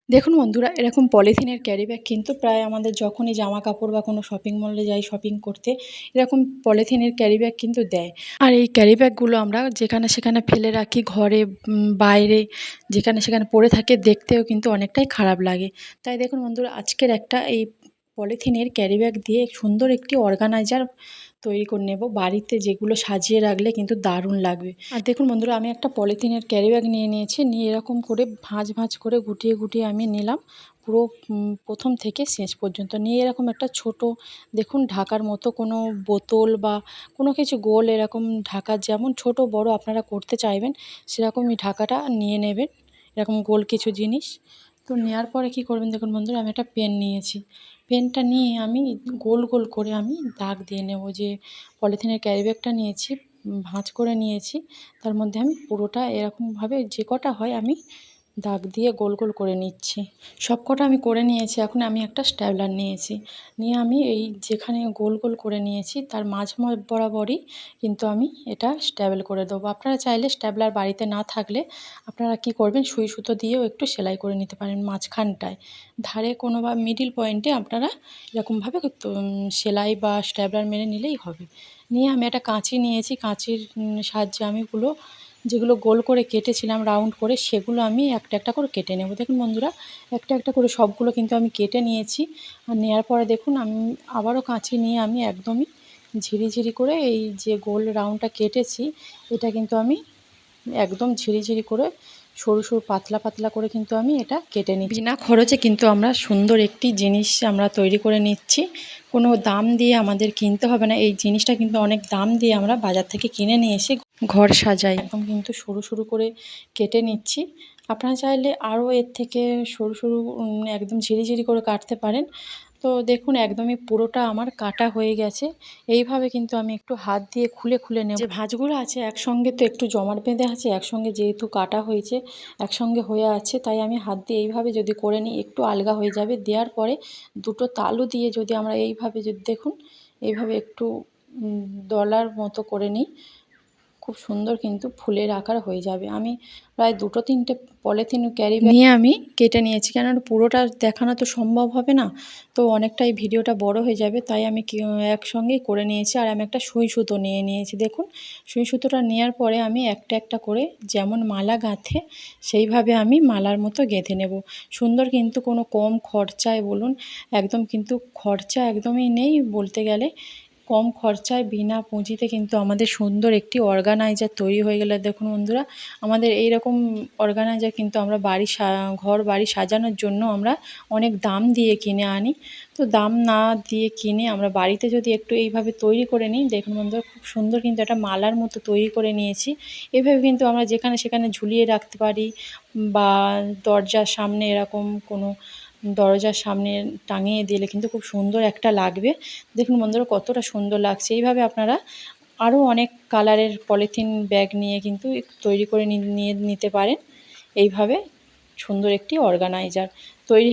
দেখুন বন্ধুরা, এরকম পলিথিনের ক্যারি ব্যাগ কিন্তু প্রায় আমাদের যখনই জামা কাপড় বা কোনো শপিং মলে যাই শপিং করতে, এরকম পলিথিনের ক্যারি ব্যাগ কিন্তু দেয়। আর এই ক্যারি ব্যাগগুলো আমরা যেখানে সেখানে ফেলে রাখি, ঘরে বাইরে যেখানে সেখানে পড়ে থাকে, দেখতেও কিন্তু অনেকটাই খারাপ লাগে। তাই দেখুন বন্ধুরা, আজকের একটা এই পলিথিনের ক্যারি ব্যাগ দিয়ে সুন্দর একটি অর্গানাইজার তৈরি করে নেব, বাড়িতে যেগুলো সাজিয়ে রাখলে কিন্তু দারুণ লাগবে। আর দেখুন বন্ধুরা, আমি একটা পলিথিনের ক্যারি ব্যাগ নিয়েছি, নিয়ে এরকম করে ভাঁজ ভাঁজ করে গুটিয়ে গুটিয়ে আমি নিলাম পুরো প্রথম থেকে শেষ পর্যন্ত। নিয়ে এরকম একটা ছোট দেখুন ঢাকার মতো কোনো বোতল বা কোনো কিছু গোল এরকম ঢাকার, যেমন ছোট বড় আপনারা করতে চাইবেন সেরকমই ঢাকাটা নিয়ে নেবেন, এরকম গোল কিছু জিনিস। তো নেওয়ার পরে কী করবেন দেখুন বন্ধুরা, আমি একটা পেন নিয়েছি। পেনটা নিয়ে আমি গোল গোল করে আমি দাগ দিয়ে নেব। যে পলিথিনের ক্যারি ব্যাগটা নিয়েছি, ভাঁজ করে নিয়েছি, তার মধ্যে আমি পুরোটা এরকমভাবে যে কটা হয় আমি দাগ দিয়ে গোল গোল করে নিচ্ছি। সব কটা আমি করে নিয়েছি। এখন আমি একটা স্ট্যাপলার নিয়েছি, নিয়ে আমি এই যেখানে গোল গোল করে নিয়েছি তার মাঝ বরাবরই কিন্তু আমি এটা স্ট্যাপল করে দেবো। আপনারা চাইলে স্ট্যাপলার বাড়িতে না থাকলে আপনারা কি করবেন, সুই সুতো দিয়েও একটু সেলাই করে নিতে পারেন মাঝখানটায়, ধারে কোনো বা মিডিল পয়েন্টে আপনারা এরকমভাবে সেলাই বা স্ট্যাপলার মেরে নিলেই হবে। নিয়ে আমি একটা কাঁচি নিয়েছি, কাঁচির সাহায্যে আমি যেগুলো গোল করে কেটেছিলাম রাউন্ড করে, সেগুলো আমি একটা একটা করে কেটে নেব। দেখুন বন্ধুরা, একটা একটা করে সবগুলো কিন্তু আমি কেটে নিয়েছি। আর নেওয়ার পরে দেখুন আমি আবারও কাঁচি নিয়ে আমি একদমই ঝিরিঝিরি করে এই যে গোল রাউন্ডটা কেটেছি, এটা কিন্তু আমি একদম ঝিরিঝিরি করে সরু সরু পাতলা পাতলা করে কিন্তু আমি এটা কেটে নিচ্ছি। বিনা খরচে কিন্তু আমরা সুন্দর একটি জিনিস আমরা তৈরি করে নিচ্ছি, কোনো দাম দিয়ে আমাদের কিনতে হবে না। এই জিনিসটা কিন্তু অনেক দাম দিয়ে আমরা বাজার থেকে কিনে নিয়ে এসে ঘর সাজাই। একদম কিন্তু সরু সরু করে কেটে নিচ্ছি। আপনারা চাইলে আরও এর থেকে সরু সরু একদম ঝিরিঝিরি করে কাটতে পারেন। তো দেখুন একদমই পুরোটা আমার কাটা হয়ে গেছে। এইভাবে কিন্তু আমি একটু হাত দিয়ে খুলে খুলে নেব। যে ভাঁজগুলো আছে একসঙ্গে তো একটু জমাট বেঁধে আছে, একসঙ্গে যেহেতু কাটা হয়েছে একসঙ্গে হয়ে আছে, তাই আমি হাত দিয়ে এইভাবে যদি করে নিই একটু আলগা হয়ে যাবে। দেওয়ার পরে দুটো তালু দিয়ে যদি আমরা এইভাবে যদি দেখুন এইভাবে একটু ডলার মতো করে নিই, খুব সুন্দর কিন্তু ফুলের আকার হয়ে যাবে। আমি প্রায় দুটো তিনটে পলিথিন ক্যারি ব্যাগ নিয়ে আমি কেটে নিয়েছি, কেননা পুরোটা দেখানো তো সম্ভব হবে না, তো অনেকটাই ভিডিওটা বড় হয়ে যাবে, তাই আমি একসঙ্গেই করে নিয়েছি। আর আমি একটা সুই সুতো নিয়েছি। দেখুন সুই সুতোটা নেওয়ার পরে আমি একটা একটা করে যেমন মালা গাঁথে সেইভাবে আমি মালার মতো গেঁথে নেব। সুন্দর কিন্তু কোনো কম খরচায় বলুন, একদম কিন্তু খরচা একদমই নেই বলতে গেলে, কম খরচায় বিনা পুঁজিতে কিন্তু আমাদের সুন্দর একটি অর্গানাইজার তৈরি হয়ে গেলে। দেখুন বন্ধুরা, আমাদের এই রকম অর্গানাইজার কিন্তু আমরা ঘর বাড়ি সাজানোর জন্য আমরা অনেক দাম দিয়ে কিনে আনি। তো দাম না দিয়ে কিনে আমরা বাড়িতে যদি একটু এইভাবে তৈরি করে নিই, দেখুন বন্ধুরা খুব সুন্দর কিন্তু একটা মালার মতো তৈরি করে নিয়েছি। এভাবে কিন্তু আমরা যেখানে সেখানে ঝুলিয়ে রাখতে পারি, বা দরজার সামনে এরকম কোনো দরজার সামনে টাঙিয়ে দিলে কিন্তু খুব সুন্দর একটা লাগবে। দেখুন বন্ধুরা কতটা সুন্দর লাগছে। এইভাবে আপনারা আরও অনেক কালারের পলিথিন ব্যাগ নিয়ে কিন্তু তৈরি করে নিতে পারেন। এইভাবে সুন্দর একটি অর্গানাইজার তৈরি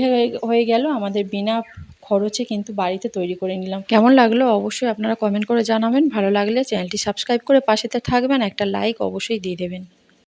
হয়ে গেল আমাদের বিনা খরচে, কিন্তু বাড়িতে তৈরি করে নিলাম। কেমন লাগলো অবশ্যই আপনারা কমেন্ট করে জানাবেন। ভালো লাগলে চ্যানেলটি সাবস্ক্রাইব করে পাশেতে থাকবেন, একটা লাইক অবশ্যই দিয়ে দেবেন।